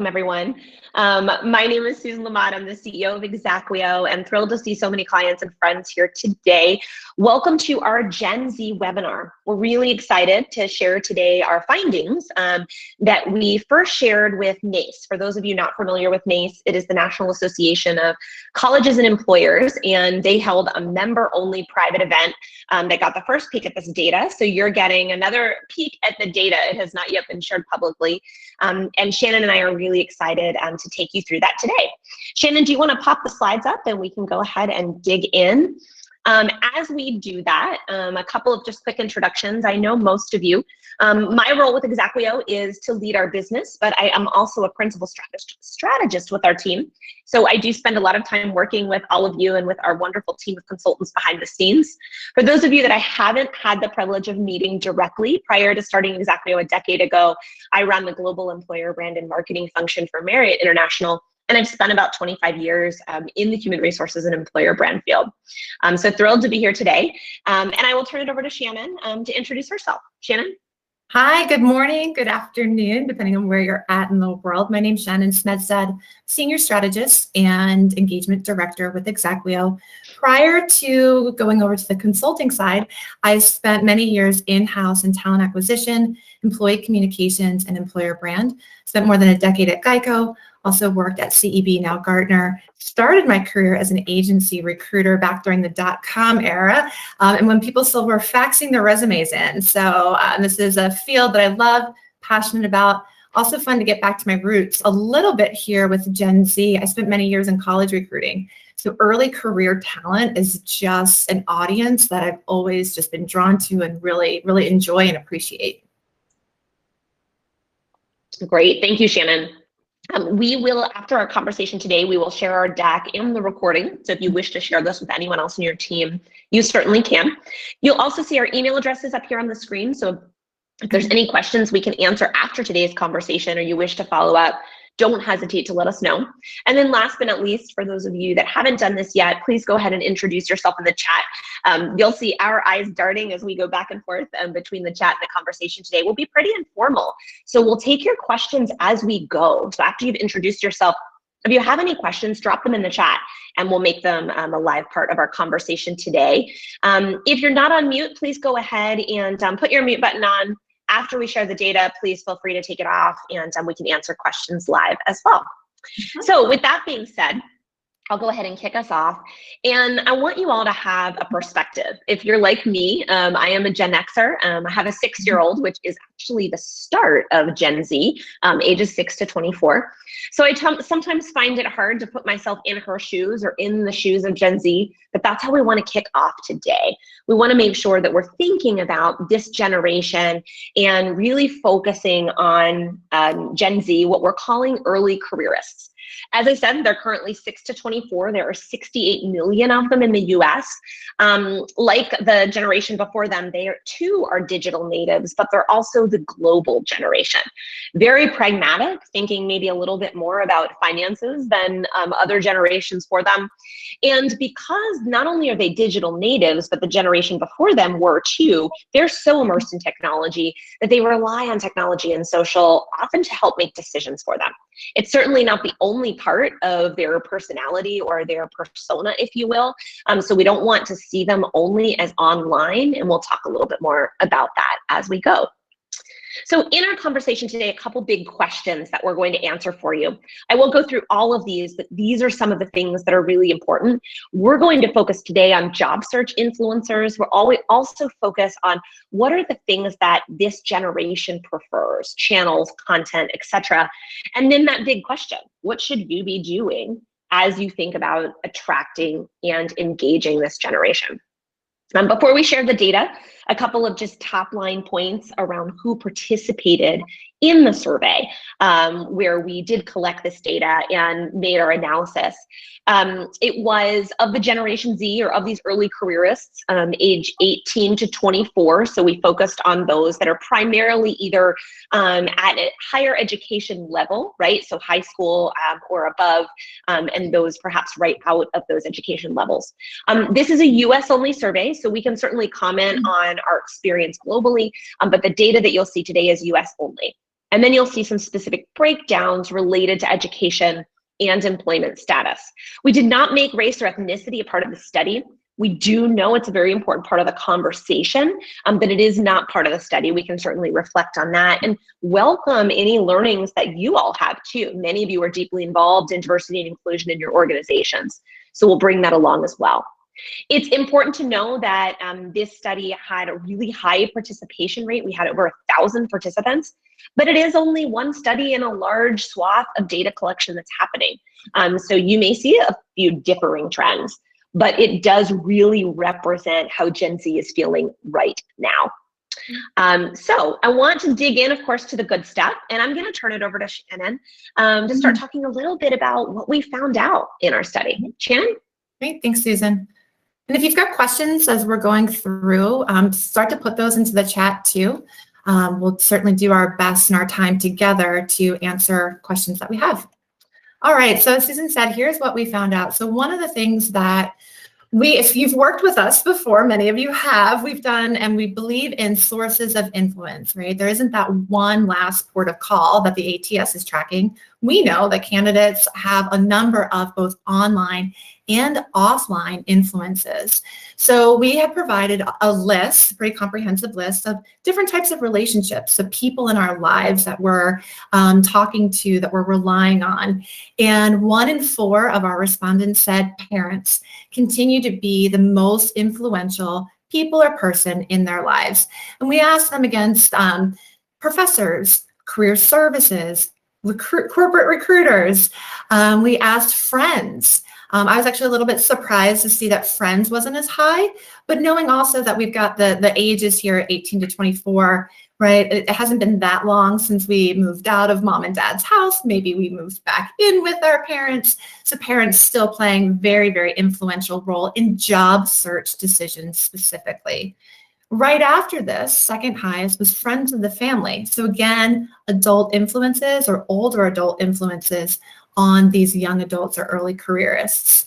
Everyone. My name is Susan Lamott. I'm the CEO of Exactio and thrilled to see so many clients and friends here today. Welcome to our Gen Z webinar. We're really excited to share today our findings that we first shared with NACE. For those of you not familiar with NACE, it is the National Association of Colleges and Employers, and they held a member-only private event that got the first peek at this data. So you're getting another peek at the data. It has not yet been shared publicly. And Shannon and I are really excited to take you through that today. Shannon, do you want to pop the slides up and we can go ahead and dig in? As we do that, a couple of just quick introductions. I know most of you. My role with Exactio is to lead our business, but I am also a principal strategist with our team. So I do spend a lot of time working with all of you and with our wonderful team of consultants behind the scenes. For those of you that I haven't had the privilege of meeting directly prior to starting Exactio a decade ago, I ran the global employer brand and marketing function for Marriott International. And I've spent about 25 years in the human resources and employer brand field. So thrilled to be here today. And I will turn it over to Shannon to introduce herself. Shannon? Hi, good morning, good afternoon, depending on where you're at in the world. My name's Shannon Smedstead, Senior Strategist and Engagement Director with Exactio. Prior to going over to the consulting side, I spent many years in-house in talent acquisition, employee communications, and employer brand. Spent more than a decade at Geico. Also worked at CEB, now Gartner. Started my career as an agency recruiter back during the .com era, and when people still were faxing their resumes in. So this is a field that I love, passionate about. Also fun to get back to my roots a little bit here with Gen Z. I spent many years in college recruiting. So early career talent is just an audience that I've always just been drawn to and really, really enjoy and appreciate. Great, thank you, Shannon. We will, after our conversation today, we will share our deck and the recording. So if you wish to share this with anyone else in your team, you certainly can. You'll also see our email addresses up here on the screen. So if there's any questions we can answer after today's conversation or you wish to follow up, don't hesitate to let us know. And then last but not least, for those of you that haven't done this yet, please go ahead and introduce yourself in the chat. You'll see our eyes darting as we go back and forth between the chat and the conversation today. We'll be pretty informal. So we'll take your questions as we go. So after you've introduced yourself, if you have any questions, drop them in the chat and we'll make them a live part of our conversation today. If you're not on mute, please go ahead and put your mute button on. After we share the data, please feel free to take it off and we can answer questions live as well. So with that being said, I'll go ahead and kick us off. And I want you all to have a perspective. If you're like me, I am a Gen Xer. I have a 6-year-old, which is actually the start of Gen Z, ages 6 to 24. So I sometimes find it hard to put myself in her shoes or in the shoes of Gen Z, but that's how we want to kick off today. We want to make sure that we're thinking about this generation and really focusing on Gen Z, what we're calling early careerists. As I said, they're currently 6 to 24. There are 68 million of them in the US. Like the generation before them, they too are digital natives, but they're also the global generation. Very pragmatic, thinking maybe a little bit more about finances than other generations for them. And because not only are they digital natives, but the generation before them were too, they're so immersed in technology that they rely on technology and social often to help make decisions for them. It's certainly not the only part of their personality or their persona, if you will. So we don't want to see them only as online, and we'll talk a little bit more about that as we go. So in our conversation today, a couple big questions that we're going to answer for you. I won't go through all of these, but these are some of the things that are really important. We're going to focus today on job search influencers. We're also focus on what are the things that this generation prefers, channels, content, etc. And then that big question, what should you be doing as you think about attracting and engaging this generation? Before we share the data, a couple of just top line points around who participated in the survey where we did collect this data and made our analysis. It was of the Generation Z, or of these early careerists, age 18 to 24. So we focused on those that are primarily either at a higher education level, right? So high school or above, and those perhaps right out of those education levels. This is a US only survey, so we can certainly comment on our experience globally, but the data that you'll see today is US only. And then you'll see some specific breakdowns related to education and employment status. We did not make race or ethnicity a part of the study. We do know it's a very important part of the conversation, but it is not part of the study. We can certainly reflect on that and welcome any learnings that you all have too. Many of you are deeply involved in diversity and inclusion in your organizations, so we'll bring that along as well. It's important to know that this study had a really high participation rate. We had over 1,000 participants, but it is only one study in a large swath of data collection that's happening. So you may see a few differing trends, but it does really represent how Gen Z is feeling right now. So I want to dig in, of course, to the good stuff, and I'm going to turn it over to Shannon to start talking a little bit about what we found out in our study. Shannon? Great, thanks, Susan. And if you've got questions as we're going through, start to put those into the chat too. We'll certainly do our best in our time together to answer questions that we have. All right, so as Susan said, here's what we found out. So one of the things that if you've worked with us before, many of you have, we've done, and we believe in sources of influence, right? There isn't that one last port of call that the ATS is tracking. We know that candidates have a number of both online and offline influences. So we have provided a list, a pretty comprehensive list of different types of relationships, of people in our lives that we're talking to, that we're relying on. And 1 in 4 of our respondents said parents continue to be the most influential people or person in their lives. And we asked them against professors, career services, corporate recruiters. We asked friends. I was actually a little bit surprised to see that friends wasn't as high, but knowing also that we've got the ages here, 18 to 24, right? It hasn't been that long since we moved out of mom and dad's house. Maybe we moved back in with our parents. So parents still playing very, very influential role in job search decisions specifically. Right after this, second highest was friends of the family. So again, adult influences or older adult influences on these young adults or early careerists.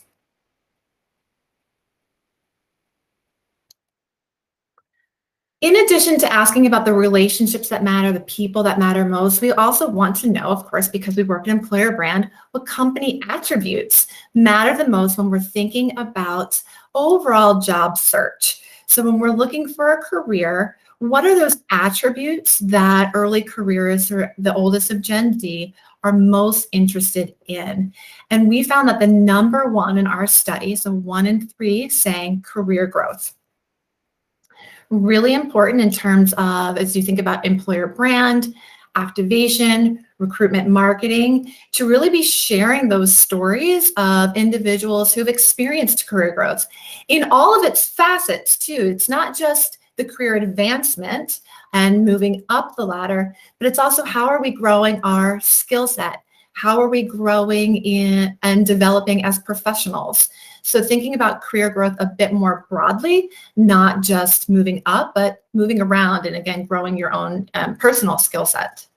In addition to asking about the relationships that matter, the people that matter most, we also want to know, of course, because we work in employer brand, what company attributes matter the most when we're thinking about overall job search. So when we're looking for a career, what are those attributes that early careerists or the oldest of Gen Z are most interested in? And we found that the number 1 in our study, so 1 in 3, saying career growth. Really important in terms of, as you think about employer brand, activation, recruitment marketing, to really be sharing those stories of individuals who've experienced career growth in all of its facets too. It's not just the career advancement and moving up the ladder, but it's also how are we growing our skill set? How are we growing in and developing as professionals? So thinking about career growth a bit more broadly, not just moving up, but moving around and again, growing your own personal skill set.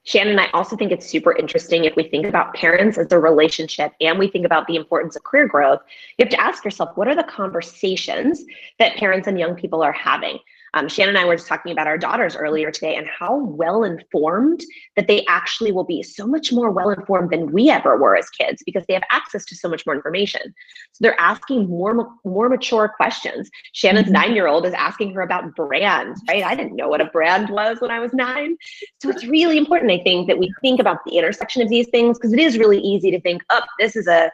Shannon, I also think it's super interesting if we think about parents as a relationship and we think about the importance of career growth, you have to ask yourself, what are the conversations that parents and young people are having? Shannon and I were just talking about our daughters earlier today and how well-informed that they actually will be, so much more well-informed than we ever were as kids because they have access to so much more information. So they're asking more mature questions. Shannon's 9-year-old is asking her about brands, right? I didn't know what a brand was when I was 9. So it's really important, I think, that we think about the intersection of these things because it is really easy to think, oh, this is a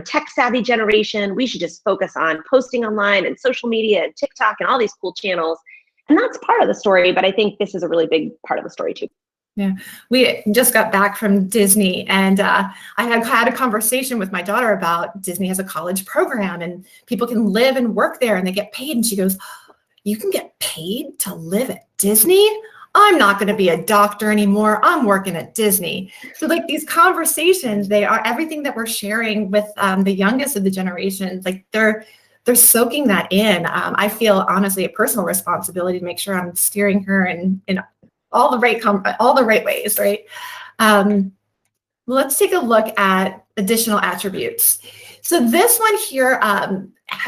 tech-savvy generation. We should just focus on posting online and social media and TikTok and all these cool channels. And that's part of the story, but I think this is a really big part of the story too. Yeah, we just got back from Disney and I had a conversation with my daughter about Disney has a college program and people can live and work there and they get paid. And she goes, you can get paid to live at Disney? I'm not going to be a doctor anymore. I'm working at Disney. So like these conversations, they are everything that we're sharing with the youngest of the generations, like they're soaking that in. I feel honestly a personal responsibility to make sure I'm steering her in all the right ways, right? Let's take a look at additional attributes. So this one here,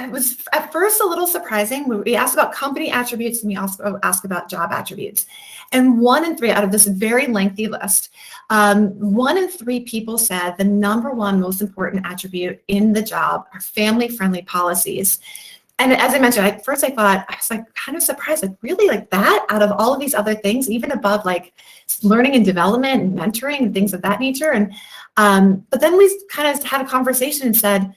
it was at first a little surprising. We asked about company attributes and we also asked about job attributes. And 1 in 3 out of this very lengthy list, 1 in 3 people said the number one most important attribute in the job are family-friendly policies. And as I mentioned, at first I thought, I was like kind of surprised, like really like that out of all of these other things, even above like learning and development and mentoring and things of that nature. And but then we kind of had a conversation and said,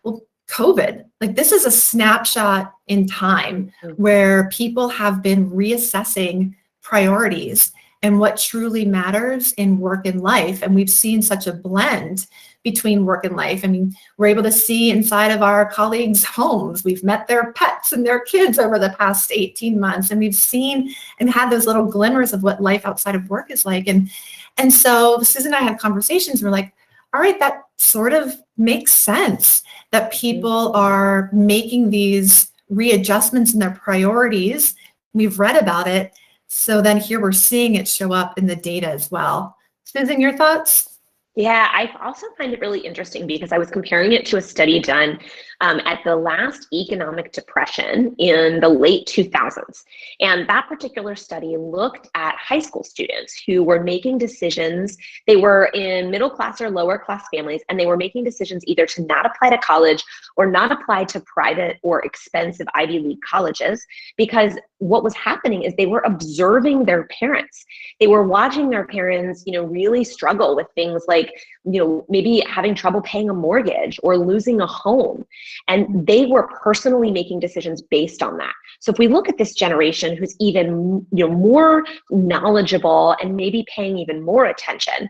well, COVID, like this is a snapshot in time where people have been reassessing priorities and what truly matters in work and life. And we've seen such a blend between work and life. I mean, we're able to see inside of our colleagues' homes. We've met their pets and their kids over the past 18 months, and we've seen and had those little glimmers of what life outside of work is like. And so Susan and I had conversations. We're like, all right, that sort of makes sense that people are making these readjustments in their priorities. We've read about it. So then here we're seeing it show up in the data as well. Susan, your thoughts? Yeah, I also find it really interesting because I was comparing it to a study done at the last economic depression in the late 2000s. And that particular study looked at high school students who were making decisions. They were in middle class or lower class families, and they were making decisions either to not apply to college or not apply to private or expensive Ivy League colleges, because what was happening is they were observing their parents. They were watching their parents, really struggle with things like, maybe having trouble paying a mortgage or losing a home. And they were personally making decisions based on that. So if we look at this generation who's even, more knowledgeable and maybe paying even more attention,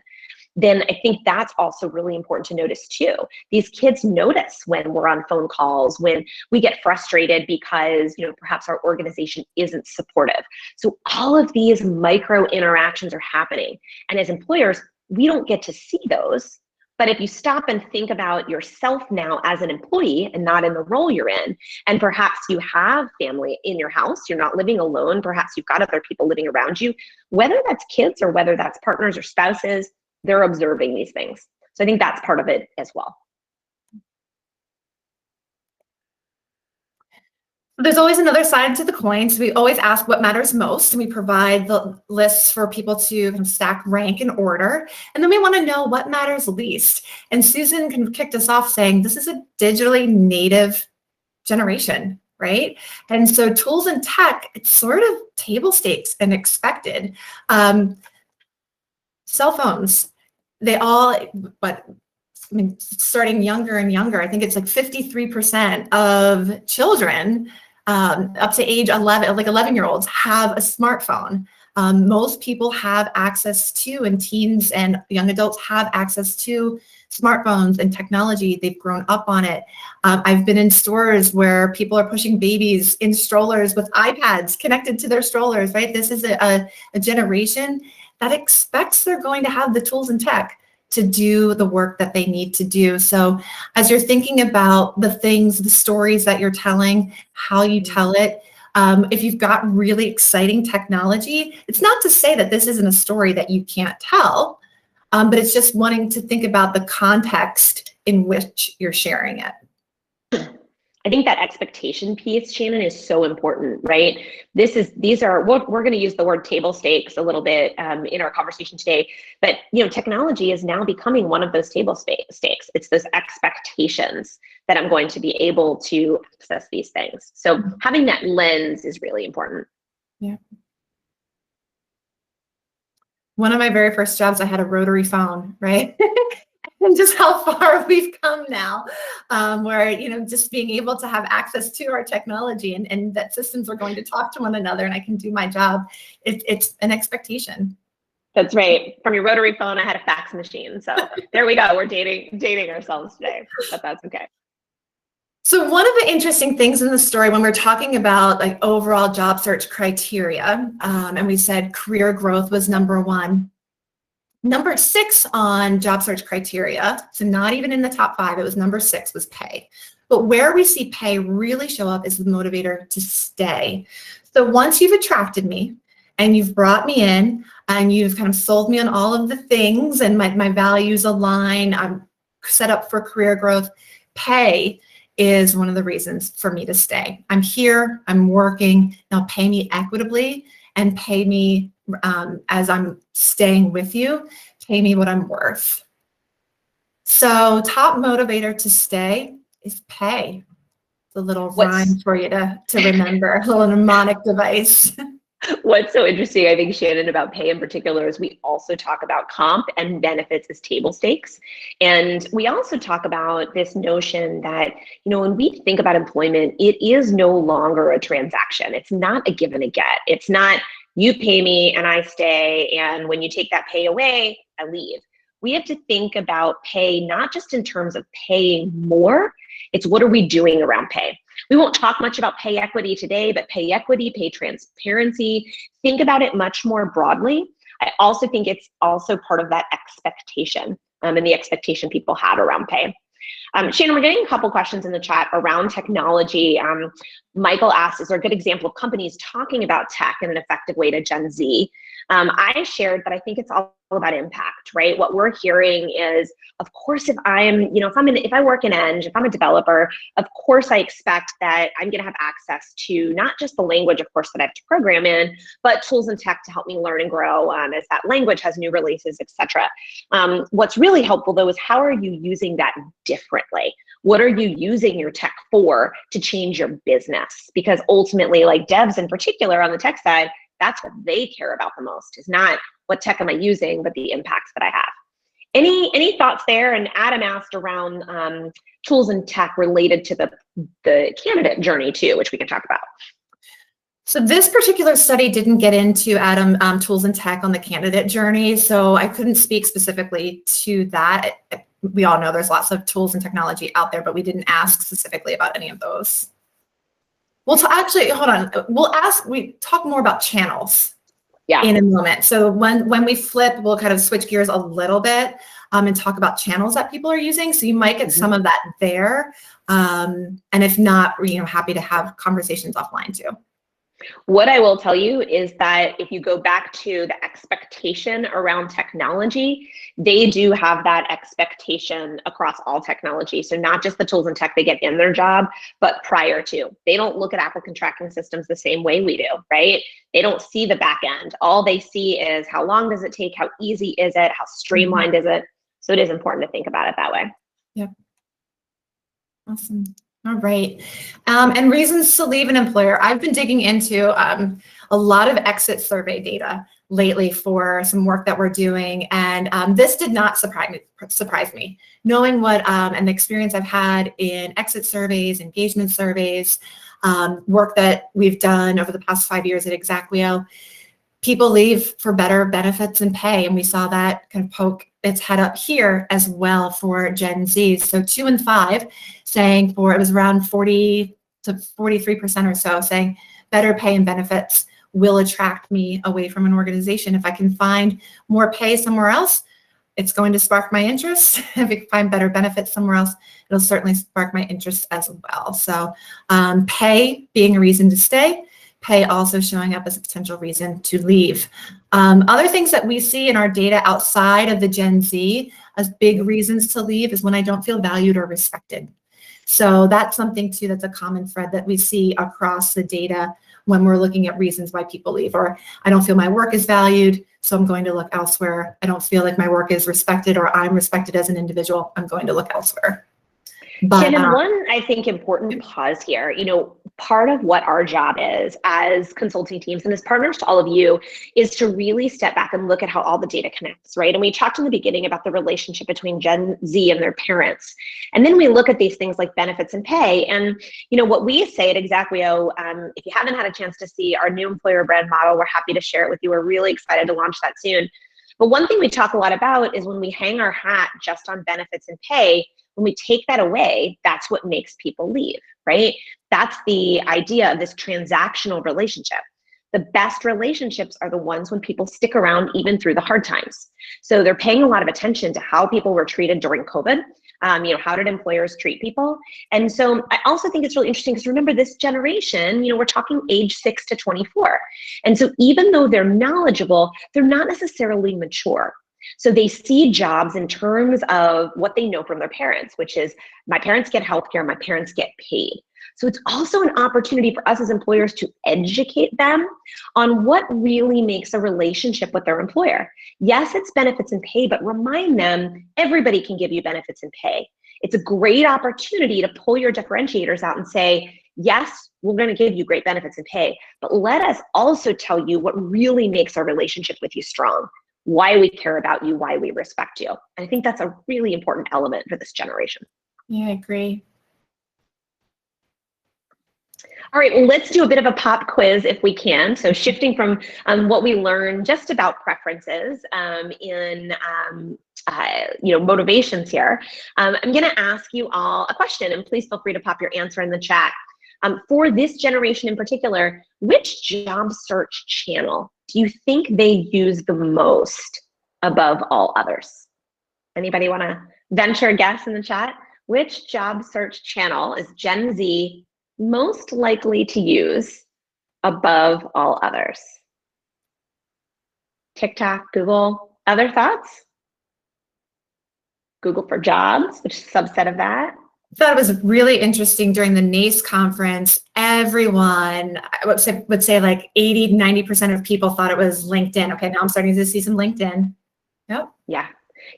then I think that's also really important to notice too. These kids notice when we're on phone calls, when we get frustrated because, perhaps our organization isn't supportive. So all of these micro interactions are happening. And as employers, we don't get to see those. But if you stop and think about yourself now as an employee and not in the role you're in, and perhaps you have family in your house, you're not living alone, perhaps you've got other people living around you, whether that's kids or whether that's partners or spouses, they're observing these things. So I think that's part of it as well. There's always another side to the coin. So we always ask what matters most, and we provide the lists for people to kind of stack rank in order. And then we want to know what matters least. And Susan kind of kicked us off saying, this is a digitally native generation, right? And so tools and tech, it's sort of table stakes and expected. Cell phones, starting younger and younger, I think it's like 53% of children up to age 11, like 11-year-olds, have a smartphone. Most people have access to, and teens and young adults have access to smartphones and technology. They've grown up on it. I've been in stores where people are pushing babies in strollers with iPads connected to their strollers, right? This is a generation that expects they're going to have the tools and tech to do the work that they need to do. So as you're thinking about the things, the stories that you're telling, how you tell it, if you've got really exciting technology, it's not to say that this isn't a story that you can't tell, but it's just wanting to think about the context in which you're sharing it. I think that expectation piece, Shannon, is so important, right? These are what we're going to use the word table stakes a little bit in our conversation today, but technology is now becoming one of those table stakes. It's those expectations that I'm going to be able to access these things. So having that lens is really important. Yeah. One of my very first jobs, I had a rotary phone, right? And just how far we've come now, where, just being able to have access to our technology and that systems are going to talk to one another and I can do my job. It's an expectation. That's right. From your rotary phone, I had a fax machine. So there we go. We're dating ourselves today, but that's okay. So one of the interesting things in the story when we're talking about like overall job search criteria, and we said career growth was number 1. Number 6 on job search criteria, so not even in the top 5, it was number 6 was pay. But where we see pay really show up is the motivator to stay. So once you've attracted me and you've brought me in and you've kind of sold me on all of the things and my values align, I'm set up for career growth, pay is one of the reasons for me to stay. I'm here, I'm working, now pay me equitably and pay me as I'm staying with you, pay me what I'm worth. So top motivator to stay is pay. It's a little rhyme for you to remember, a little mnemonic device. What's so interesting, I think, Shannon, about pay in particular is we also talk about comp and benefits as table stakes. And we also talk about this notion that, when we think about employment, it is no longer a transaction. It's not a give and a get. It's not you pay me and I stay, and when you take that pay away, I leave. We have to think about pay not just in terms of paying more, it's what are we doing around pay. We won't talk much about pay equity today, but pay equity, pay transparency, think about it much more broadly. I also think it's also part of that expectation and the expectation people have around pay. Shannon, we're getting a couple questions in the chat around technology. Michael asked, is there a good example of companies talking about tech in an effective way to Gen Z? I shared that I think it's all about impact, right? What we're hearing is, of course, if I work in Eng, if I'm a developer, of course I expect that I'm going to have access to not just the language, of course, that I have to program in, but tools and tech to help me learn and grow as that language has new releases, etc. What's really helpful though is how are you using that differently? What are you using your tech for to change your business? Because ultimately, like devs in particular on the tech side, that's what they care about the most, is not what tech am I using, but the impacts that I have. Any thoughts there? And Adam asked around tools and tech related to the candidate journey too, which we can talk about. So this particular study didn't get into, Adam, tools and tech on the candidate journey, so I couldn't speak specifically to that. We all know there's lots of tools and technology out there, but we didn't ask specifically about any of those. Well, actually, hold on. We talk more about channels in a moment. So when we flip, we'll kind of switch gears a little bit and talk about channels that people are using. So you might get some of that there. And if not, happy to have conversations offline too. What I will tell you is that if you go back to the expectation around technology, they do have that expectation across all technology. So not just the tools and tech they get in their job, but prior to. They don't look at applicant tracking systems the same way we do, right? They don't see the back end. All they see is how long does it take? How easy is it? How streamlined is it? So it is important to think about it that way. Yep. Awesome. All right. And reasons to leave an employer. I've been digging into a lot of exit survey data lately for some work that we're doing. And this did not surprise me. Knowing what and the experience I've had in exit surveys, engagement surveys, work that we've done over the past 5 years at Exactly, people leave for better benefits and pay. And we saw that kind of poke its head up here as well for Gen Z. So 2 and 5 saying it was around 40 to 43% or so saying better pay and benefits will attract me away from an organization. If I can find more pay somewhere else, it's going to spark my interest. If I can find better benefits somewhere else, it'll certainly spark my interest as well. So pay being a reason to stay, pay also showing up as a potential reason to leave. Other things that we see in our data outside of the Gen Z as big reasons to leave is when I don't feel valued or respected. So that's something too that's a common thread that we see across the data when we're looking at reasons why people leave. Or I don't feel my work is valued, so I'm going to look elsewhere. I don't feel like my work is respected or I'm respected as an individual, I'm going to look elsewhere. But, Shannon, one, I think, important pause here. Part of what our job is as consulting teams and as partners to all of you is to really step back and look at how all the data connects, right? And we talked in the beginning about the relationship between Gen Z and their parents. And then we look at these things like benefits and pay. And, what we say at Exactly, if you haven't had a chance to see our new employer brand model, we're happy to share it with you. We're really excited to launch that soon. But one thing we talk a lot about is when we hang our hat just on benefits and pay, when we take that away, that's what makes people leave, right? That's the idea of this transactional relationship. The best relationships are the ones when people stick around even through the hard times. So they're paying a lot of attention to how people were treated during COVID. How did employers treat people? And so I also think it's really interesting because remember this generation, we're talking age 6 to 24. And so even though they're knowledgeable, they're not necessarily mature. So they see jobs in terms of what they know from their parents, which is my parents get healthcare, my parents get paid. So it's also an opportunity for us as employers to educate them on what really makes a relationship with their employer. Yes, it's benefits and pay, but remind them everybody can give you benefits and pay. It's a great opportunity to pull your differentiators out and say, yes, we're going to give you great benefits and pay, but let us also tell you what really makes our relationship with you strong, why we care about you, why we respect you. And I think that's a really important element for this generation. Yeah, I agree. All right, let's do a bit of a pop quiz if we can. So shifting from what we learned just about preferences in motivations here, I'm going to ask you all a question, and please feel free to pop your answer in the chat. For this generation in particular, which job search channel do you think they use the most above all others? Anybody want to venture a guess in the chat? Which job search channel is Gen Z most likely to use above all others? TikTok, Google, other thoughts? Google for Jobs, which is a subset of that. I thought it was really interesting during the NACE conference. Everyone, I would say like 80, 90% of people thought it was LinkedIn. Okay, now I'm starting to see some LinkedIn. Yep.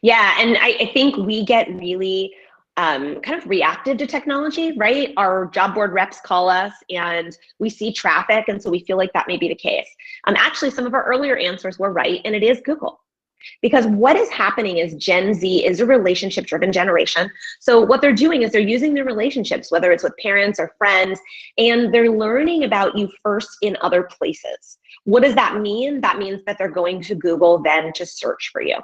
Yeah, and I think we get really kind of reactive to technology, right? Our job board reps call us and we see traffic, and so we feel like that may be the case. Actually, some of our earlier answers were right, and it is Google. Because what is happening is Gen Z is a relationship-driven generation. So what they're doing is they're using their relationships, whether it's with parents or friends, and they're learning about you first in other places. What does that mean? That means that they're going to Google then to search for you.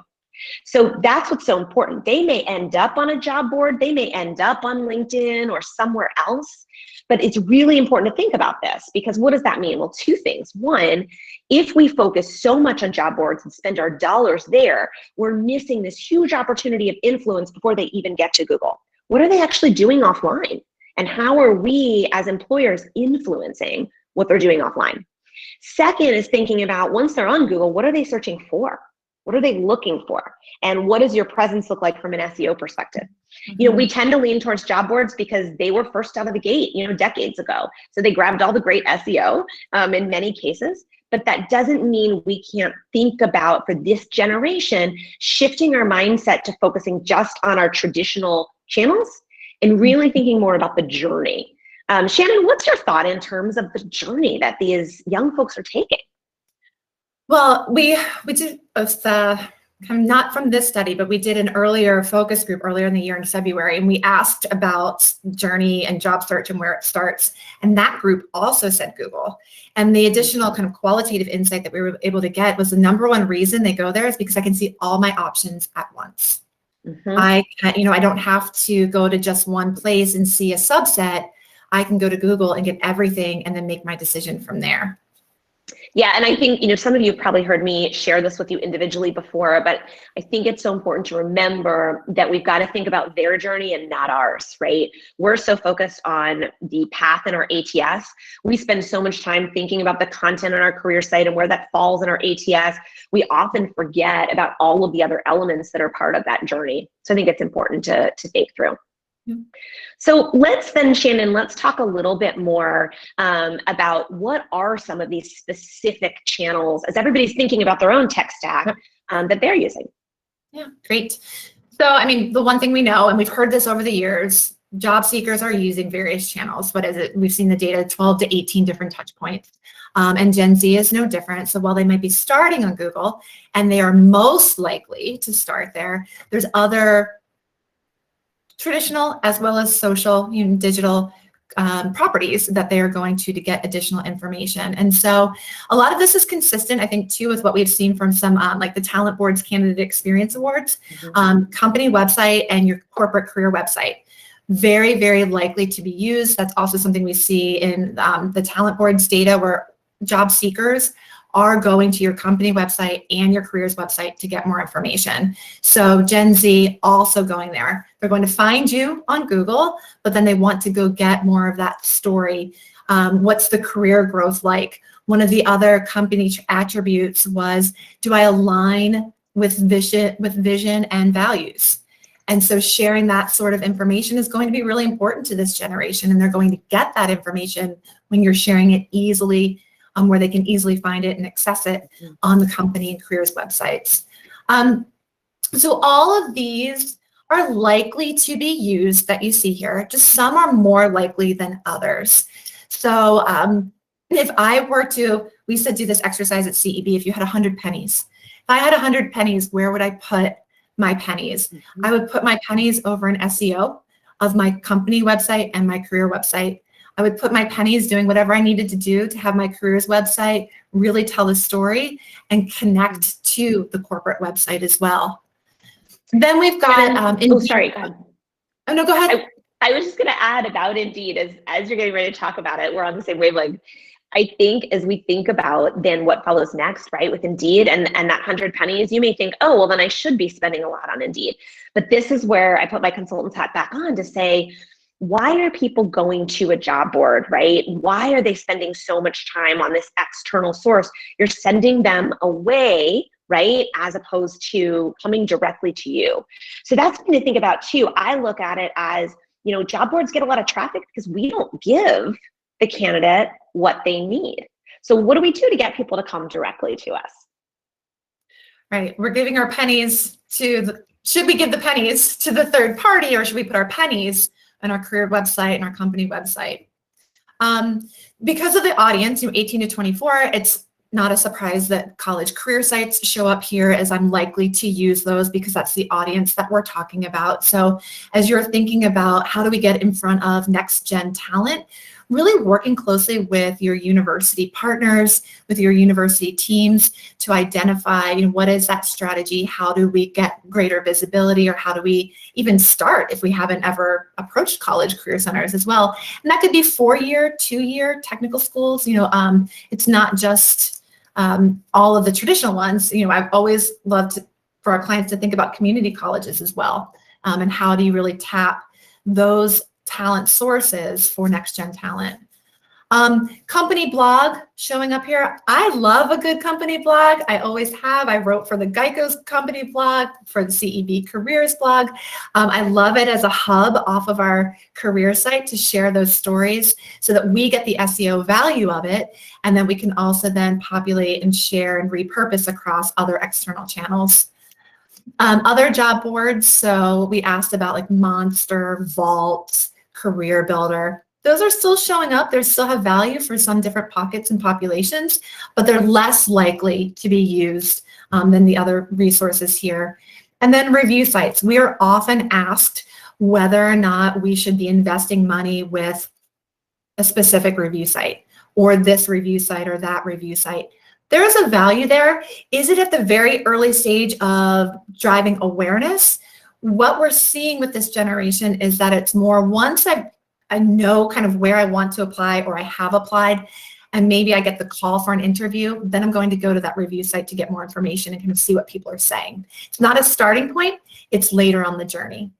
So that's what's so important. They may end up on a job board, they may end up on LinkedIn or somewhere else, but it's really important to think about this, because what does that mean? Well, two things. One, if we focus so much on job boards and spend our dollars there, we're missing this huge opportunity of influence before they even get to Google. What are they actually doing offline? And how are we as employers influencing what they're doing offline? Second is thinking about, once they're on Google, what are they searching for? What are they looking for? And what does your presence look like from an SEO perspective? Mm-hmm. You know, we tend to lean towards job boards because they were first out of the gate, decades ago. So they grabbed all the great SEO in many cases, but that doesn't mean we can't think about, for this generation, shifting our mindset to focusing just on our traditional channels and really thinking more about the journey. Shannon, what's your thought in terms of the journey that these young folks are taking? Well, we did not from this study, but we did an earlier focus group earlier in the year in February, and we asked about journey and job search and where it starts. And that group also said Google. And the additional kind of qualitative insight that we were able to get was the number one reason they go there is because I can see all my options at once. Mm-hmm. I don't have to go to just one place and see a subset. I can go to Google and get everything and then make my decision from there. Yeah, and I think, some of you have probably heard me share this with you individually before, but I think it's so important to remember that we've got to think about their journey and not ours, right? We're so focused on the path in our ATS. We spend so much time thinking about the content on our career site and where that falls in our ATS. We often forget about all of the other elements that are part of that journey. So I think it's important to think through. So let's then, Shannon, let's talk a little bit more about what are some of these specific channels as everybody's thinking about their own tech stack that they're using. Yeah, great. So, the one thing we know, and we've heard this over the years, job seekers are using various channels. What is it? We've seen the data, 12 to 18 different touch points. And Gen Z is no different. So while they might be starting on Google, and they are most likely to start there, there's other traditional as well as social, digital properties that they are going to get additional information. And so a lot of this is consistent, I think, too, with what we've seen from some like the Talent Board's Candidate Experience Awards, company website and your corporate career website. Very, very likely to be used. That's also something we see in the Talent Board's data, where job seekers are going to your company website and your careers website to get more information. So Gen Z also going there. They're going to find you on Google, but then they want to go get more of that story. What's the career growth like? One of the other company attributes was, do I align with vision and values. And so sharing that sort of information is going to be really important to this generation, and they're going to get that information when you're sharing it easily, where they can easily find it and access it on the company and careers websites. So all of these are likely to be used that you see here. Just some are more likely than others. So if I were to, we used to do this exercise at CEB, if you had 100 pennies. If I had 100 pennies, where would I put my pennies? I would put my pennies over an SEO of my company website and my career website. I would put my pennies doing whatever I needed to do to have my careers website really tell the story and connect to the corporate website as well. Then we've got, sorry, go ahead. Oh, no, go ahead. I was just going to add about Indeed, as you're getting ready to talk about it, we're on the same wavelength. I think as we think about then what follows next, right, with Indeed and that 100 pennies, you may think, oh, well, then I should be spending a lot on Indeed. But this is where I put my consultant's hat back on to say, why are people going to a job board, right? Why are they spending so much time on this external source? You're sending them away, right, as opposed to coming directly to you. So that's something to think about too. I look at it as, you know, job boards get a lot of traffic because we don't give the candidate what they need. So what do we do to get people to come directly to us? Right, we're giving our pennies to should we give the pennies to the third party, or should we put our pennies on our career website and our company website? Because of the audience, 18 to 24, it's not a surprise that college career sites show up here, as I'm likely to use those because that's the audience that we're talking about. So as you're thinking about how do we get in front of next gen talent, really working closely with your university partners, with your university teams to identify, what is that strategy? How do we get greater visibility, or how do we even start if we haven't ever approached college career centers as well? And that could be 4-year, 2-year technical schools. It's not just all of the traditional ones. I've always loved for our clients to think about community colleges as well. And how do you really tap those talent sources for next gen talent? Company blog showing up here. I love a good company blog. I always have. I wrote for the Geico's company blog, for the CEB careers blog. I love it as a hub off of our career site to share those stories so that we get the SEO value of it. And then we can also then populate and share and repurpose across other external channels. Other job boards. So we asked about like Monster, Vault, Career Builder. Those are still showing up. They still have value for some different pockets and populations, but they're less likely to be used than the other resources here. And then review sites. We are often asked whether or not we should be investing money with a specific review site, or this review site or that review site. There is a value there. Is it at the very early stage of driving awareness? What we're seeing with this generation is that it's more once I know kind of where I want to apply, or I have applied, and maybe I get the call for an interview, then I'm going to go to that review site to get more information and kind of see what people are saying. It's not a starting point, it's later on the journey.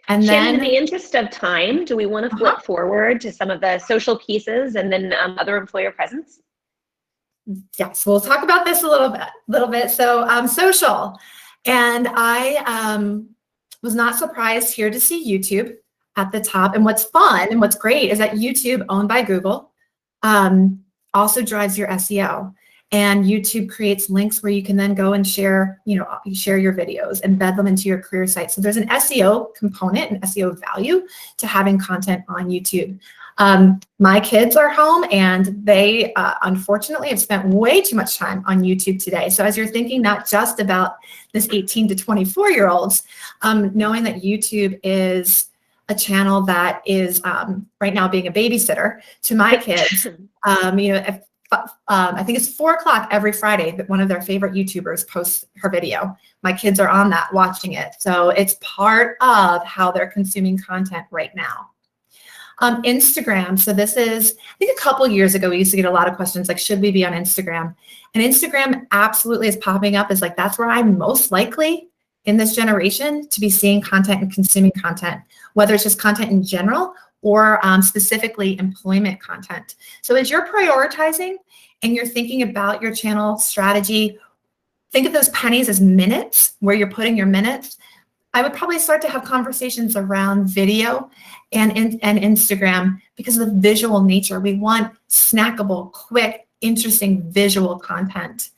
And Shannon, then, in the interest of time, do we want to flip forward to some of the social pieces and then other employer presence? Yes, we'll talk about this a little bit. So social, and I was not surprised here to see YouTube at the top. And what's fun and what's great is that YouTube, owned by Google, also drives your SEO. And YouTube creates links where you can then go and share, you share your videos, embed them into your career site. So there's an SEO component, an SEO value to having content on YouTube. My kids are home, and they unfortunately have spent way too much time on YouTube today. So as you're thinking not just about this 18 to 24-year-olds, knowing that YouTube is a channel that is right now being a babysitter to my kids. I think it's 4 o'clock every Friday that one of their favorite YouTubers posts her video. My kids are on that watching it. So it's part of how they're consuming content right now. Instagram. So this is, I think a couple years ago, we used to get a lot of questions like, should we be on Instagram? And Instagram absolutely is popping up as like, that's where I'm most likely in this generation to be seeing content and consuming content, whether it's just content in general or specifically employment content. So as you're prioritizing and you're thinking about your channel strategy, think of those pennies as minutes, where you're putting your minutes. I would probably start to have conversations around video and Instagram because of the visual nature. We want snackable, quick, interesting visual content.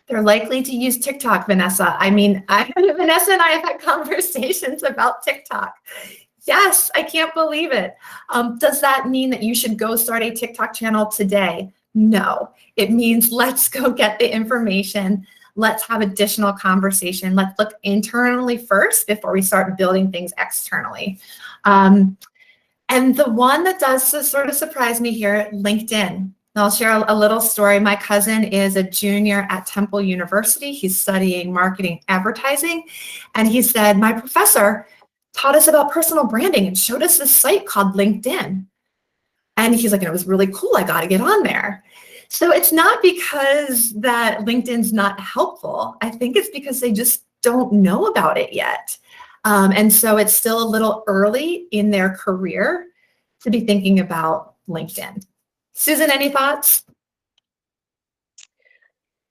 They're likely to use TikTok, Vanessa. I mean, Vanessa and I have had conversations about TikTok. Yes, I can't believe it. Does that mean that you should go start a TikTok channel today? No, it means let's go get the information. Let's have additional conversation. Let's look internally first before we start building things externally. And the one that does sort of surprise me here, LinkedIn. I'll share a little story. My cousin is a junior at Temple University. He's studying marketing advertising. And he said, my professor taught us about personal branding and showed us this site called LinkedIn. And he's like, it was really cool. I got to get on there. So it's not because that LinkedIn's not helpful. I think it's because they just don't know about it yet. And so it's still a little early in their career to be thinking about LinkedIn. Susan, any thoughts?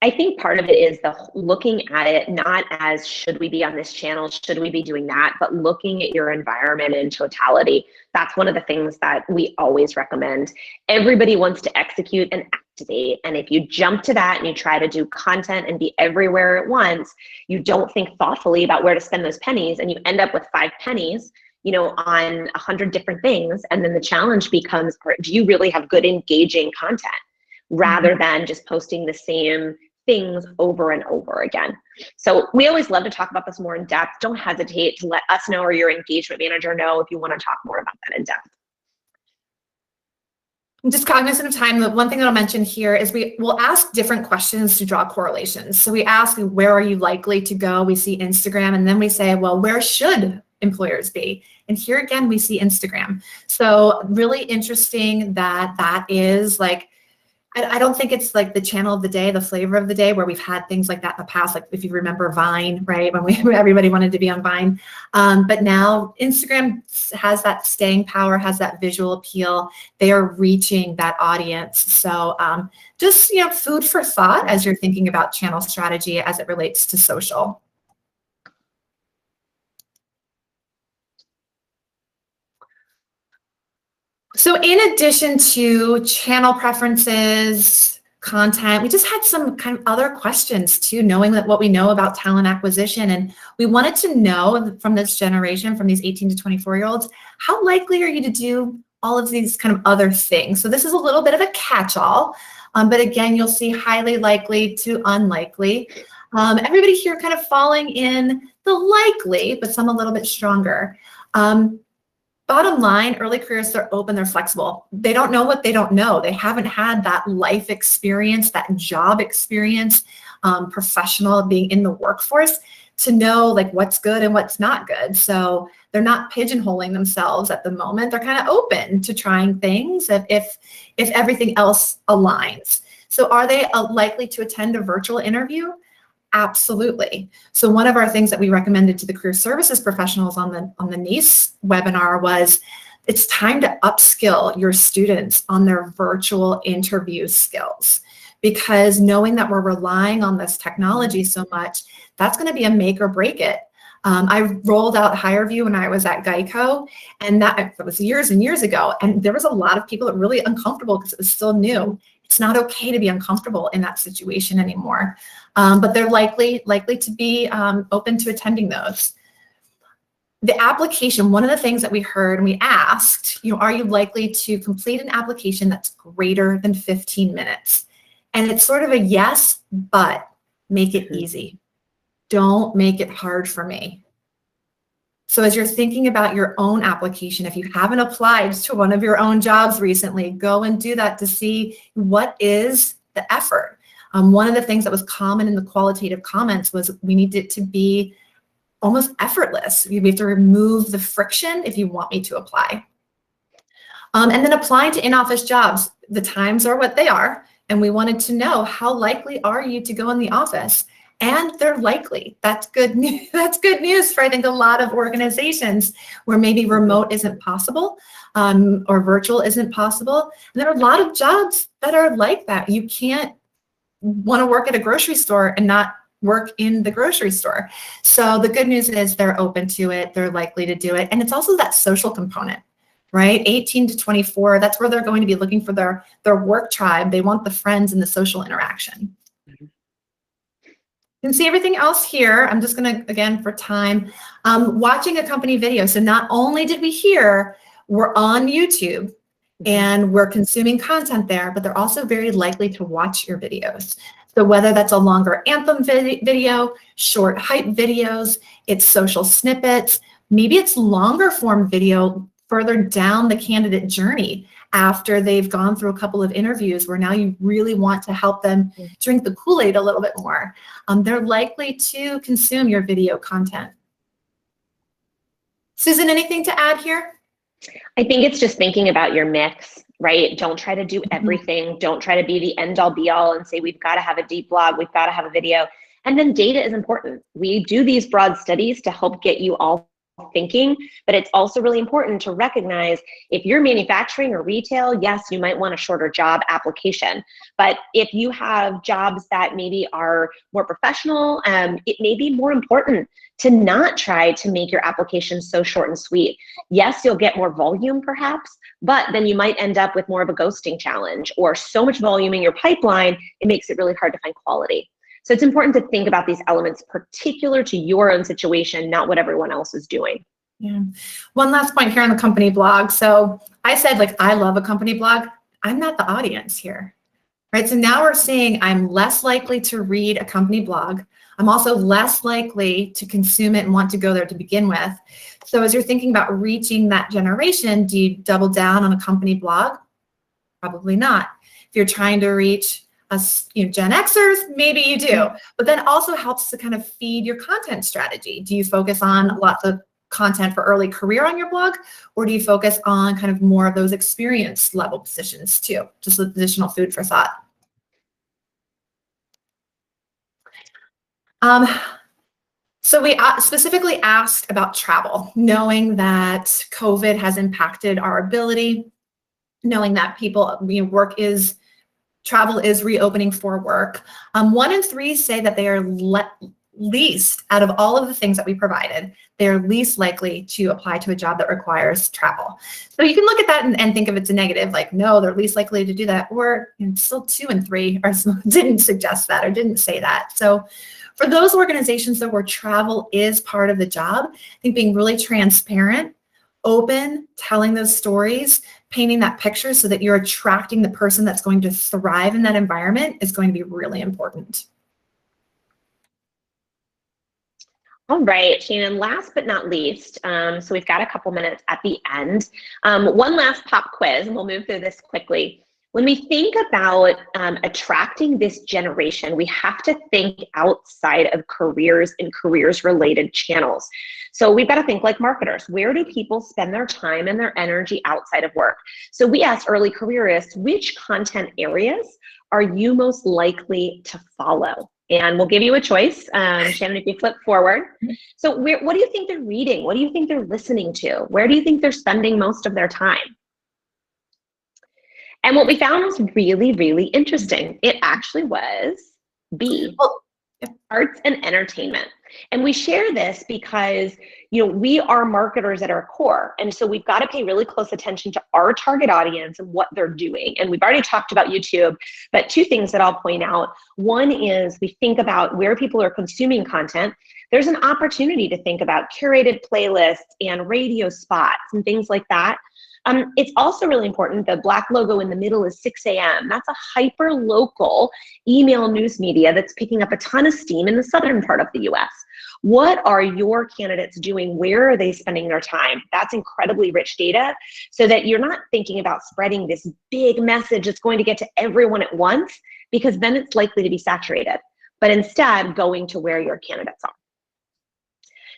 I think part of it is looking at it not as should we be on this channel, should we be doing that, but looking at your environment in totality. That's one of the things that we always recommend. Everybody wants to execute and activate. And if you jump to that and you try to do content and be everywhere at once, you don't think thoughtfully about where to spend those pennies, and you end up with 5 pennies, you know, on 100 different things. And then the challenge becomes, do you really have good engaging content rather than just posting the same things over and over again? So we always love to talk about this more in depth. Don't hesitate to let us know or your engagement manager know if you want to talk more about that in depth. I'm just cognizant of time. The one thing that I'll mention here is we will ask different questions to draw correlations. So we ask, where are you likely to go? We see Instagram, and then we say, well, where should employers be? And here again, we see Instagram. So really interesting that that is like, I don't think it's like the channel of the day, the flavor of the day, where we've had things like that in the past. Like if you remember Vine, right? When everybody wanted to be on Vine. But now Instagram has that staying power, has that visual appeal. They are reaching that audience. So just, you know, food for thought as you're thinking about channel strategy as it relates to social. So in addition to channel preferences, content, we just had some kind of other questions too, knowing that what we know about talent acquisition. And we wanted to know from this generation, from these 18 to 24-year-olds, how likely are you to do all of these kind of other things? So this is a little bit of a catch-all, but again, you'll see highly likely to unlikely. Everybody here kind of falling in the likely, but some a little bit stronger. Bottom line, early careers, they're open, they're flexible. They don't know what they don't know. They haven't had that life experience, that job experience, professional being in the workforce to know like what's good and what's not good. So they're not pigeonholing themselves at the moment. They're kind of open to trying things if everything else aligns. So are they likely to attend a virtual interview? Absolutely. So one of our things that we recommended to the career services professionals on the NACE webinar was it's time to upskill your students on their virtual interview skills, because knowing that we're relying on this technology so much, that's going to be a make or break it. I rolled out HireVue when I was at Geico, and that was years and years ago. And there was a lot of people that were really uncomfortable because it was still new. It's not okay to be uncomfortable in that situation anymore. But they're likely to be open to attending those. The application, one of the things that we heard and we asked, you know, are you likely to complete an application that's greater than 15 minutes? And it's sort of a yes, but make it easy. Don't make it hard for me. So as you're thinking about your own application, if you haven't applied to one of your own jobs recently, go and do that to see what is the effort. One of the things that was common in the qualitative comments was we need it to be almost effortless. You have to remove the friction if you want me to apply. And then applying to in-office jobs, the times are what they are. And we wanted to know, how likely are you to go in the office? and they're likely. That's good news. That's good news for, I think, a lot of organizations where maybe remote isn't possible, or virtual isn't possible. And there are a lot of jobs that are like that. You can't want to work at a grocery store and not work in the grocery store. So the good news is they're open to it, they're likely to do it. And it's also that social component, right? 18 to 24, that's where they're going to be looking for their work tribe. They want the friends and the social interaction. You can see everything else here. I'm just gonna, again, for time, watching a company video. So not only did we hear we're on YouTube and we're consuming content there, but they're also very likely to watch your videos. So whether that's a longer anthem video, short hype videos, it's social snippets, maybe it's longer form video further down the candidate journey after they've gone through a couple of interviews where now you really want to help them drink the Kool-Aid a little bit more. They're likely to consume your video content. Susan, anything to add here? I think it's just thinking about your mix, right? Don't try to do everything. Don't try to be the end all be all and say, we've got to have a deep blog, we've got to have a video. And then data is important. We do these broad studies to help get you all thinking, but it's also really important to recognize if you're manufacturing or retail, yes, you might want a shorter job application. But if you have jobs that maybe are more professional, it may be more important to not try to make your application so short and sweet. Yes, you'll get more volume perhaps, but then you might end up with more of a ghosting challenge or so much volume in your pipeline, it makes it really hard to find quality. So it's important to think about these elements particular to your own situation, not what everyone else is doing. Yeah. One last point here on the company blog. So I said, like, I love a company blog. I'm not the audience here, right? So now we're seeing I'm less likely to read a company blog. I'm also less likely to consume it and want to go there to begin with. So as you're thinking about reaching that generation, do you double down on a company blog? Probably not. If you're trying to reach us, Gen Xers, maybe you do, but then also helps to kind of feed your content strategy. Do you focus on lots of content for early career on your blog, or do you focus on kind of more of those experience level positions too? Just additional food for thought. So we specifically asked about travel, knowing that COVID has impacted our ability, knowing that people, travel is reopening for work. 1 in 3 say that they are least, out of all of the things that we provided, they're least likely to apply to a job that requires travel. So you can look at that and think of it's a negative, like, no, they're least likely to do that. Or still 2 in 3 didn't suggest that or didn't say that. So for those organizations though, where travel is part of the job, I think being really transparent, open, telling those stories, painting that picture so that you're attracting the person that's going to thrive in that environment is going to be really important. All right, Shannon, last but not least, so we've got a couple minutes at the end. One last pop quiz, and we'll move through this quickly. When we think about attracting this generation, we have to think outside of careers and careers-related channels. So we've got to think like marketers. Where do people spend their time and their energy outside of work? So we asked early careerists, which content areas are you most likely to follow? And we'll give you a choice. Shannon, if you flip forward. So what do you think they're reading? What do you think they're listening to? Where do you think they're spending most of their time? And what we found was really, really interesting. It actually was B, arts and entertainment. And we share this because, we are marketers at our core. And so we've got to pay really close attention to our target audience and what they're doing. And we've already talked about YouTube, but 2 things that I'll point out. One is we think about where people are consuming content. There's an opportunity to think about curated playlists and radio spots and things like that. It's also really important. The black logo in the middle is 6 a.m. That's a hyper local email news media that's picking up a ton of steam in the southern part of the US. What are your candidates doing? Where are they spending their time? That's incredibly rich data so that you're not thinking about spreading this big message that's going to get to everyone at once, because then it's likely to be saturated, but instead going to where your candidates are.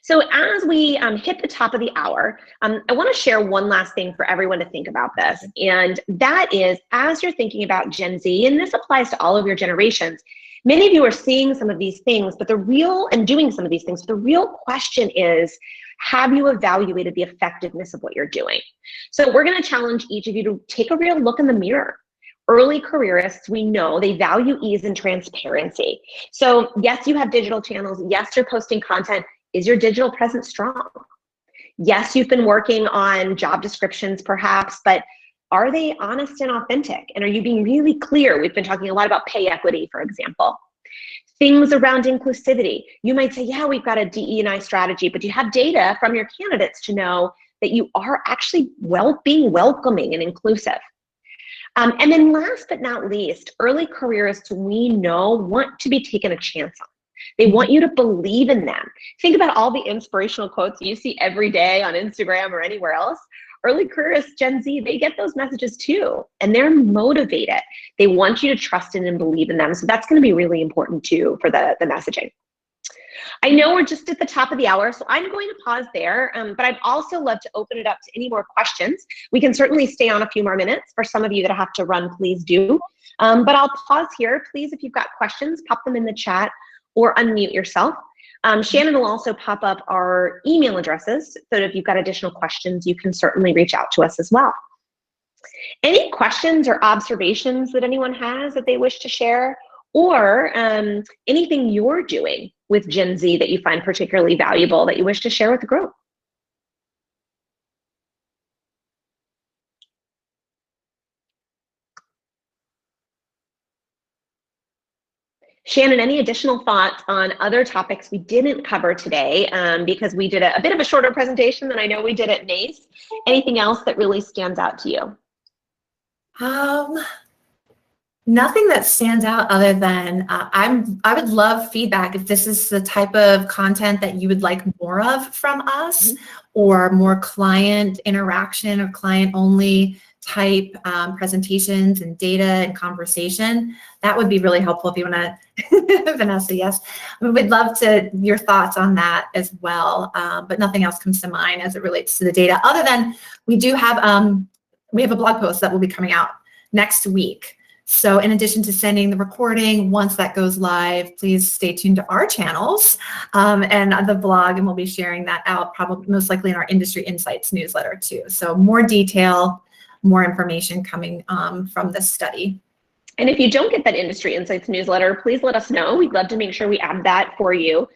So as we hit the top of the hour, I want to share one last thing for everyone to think about this. And that is, as you're thinking about Gen Z, and this applies to all of your generations, many of you are seeing some of these things, but doing some of these things, but the real question is, have you evaluated the effectiveness of what you're doing? So we're going to challenge each of you to take a real look in the mirror. Early careerists, we know they value ease and transparency. So yes, you have digital channels. Yes, you're posting content. Is your digital presence strong? Yes, you've been working on job descriptions perhaps, but are they honest and authentic? And are you being really clear? We've been talking a lot about pay equity, for example. Things around inclusivity. You might say, yeah, we've got a DE&I strategy, but you have data from your candidates to know that you are actually being welcoming and inclusive. And then last but not least, early careerists we know want to be taken a chance on. They want you to believe in them. Think about all the inspirational quotes you see every day on Instagram or anywhere else. Early careerists, Gen Z, they get those messages too, and they're motivated. They want you to trust in and believe in them. So that's going to be really important too for the messaging. I know we're just at the top of the hour, so I'm going to pause there, but I'd also love to open it up to any more questions. We can certainly stay on a few more minutes. For some of you that have to run, please do. But I'll pause here. Please, if you've got questions, pop them in the chat or unmute yourself. Shannon will also pop up our email addresses, so that if you've got additional questions, you can certainly reach out to us as well. Any questions or observations that anyone has that they wish to share, or anything you're doing with Gen Z that you find particularly valuable that you wish to share with the group? Shannon, any additional thoughts on other topics we didn't cover today, because we did a bit of a shorter presentation than I know we did at NACE? Anything else that really stands out to you? Nothing that stands out other than I would love feedback if this is the type of content that you would like more of from us, or more client interaction or client only type presentations and data and conversation. That would be really helpful if you want to, Vanessa, yes. We'd love your thoughts on that as well, but nothing else comes to mind as it relates to the data, other than we have a blog post that will be coming out next week. So in addition to sending the recording, once that goes live, please stay tuned to our channels and the blog, and we'll be sharing that out probably most likely in our Industry Insights newsletter too. So more detail, more information coming from this study. And if you don't get that Industry Insights newsletter, please let us know. We'd love to make sure we add that for you.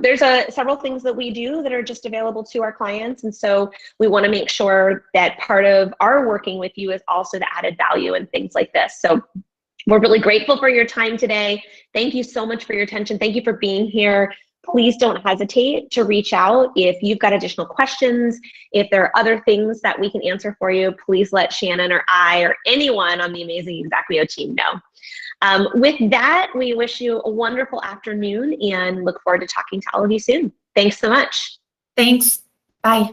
There's several things that we do that are just available to our clients. And so we want to make sure that part of our working with you is also the added value and things like this. So we're really grateful for your time today. Thank you so much for your attention. Thank you for being here. Please don't hesitate to reach out if you've got additional questions. If there are other things that we can answer for you, please let Shannon or I or anyone on the amazing Exactly team know. With that, we wish you a wonderful afternoon and look forward to talking to all of you soon. Thanks so much. Thanks. Bye.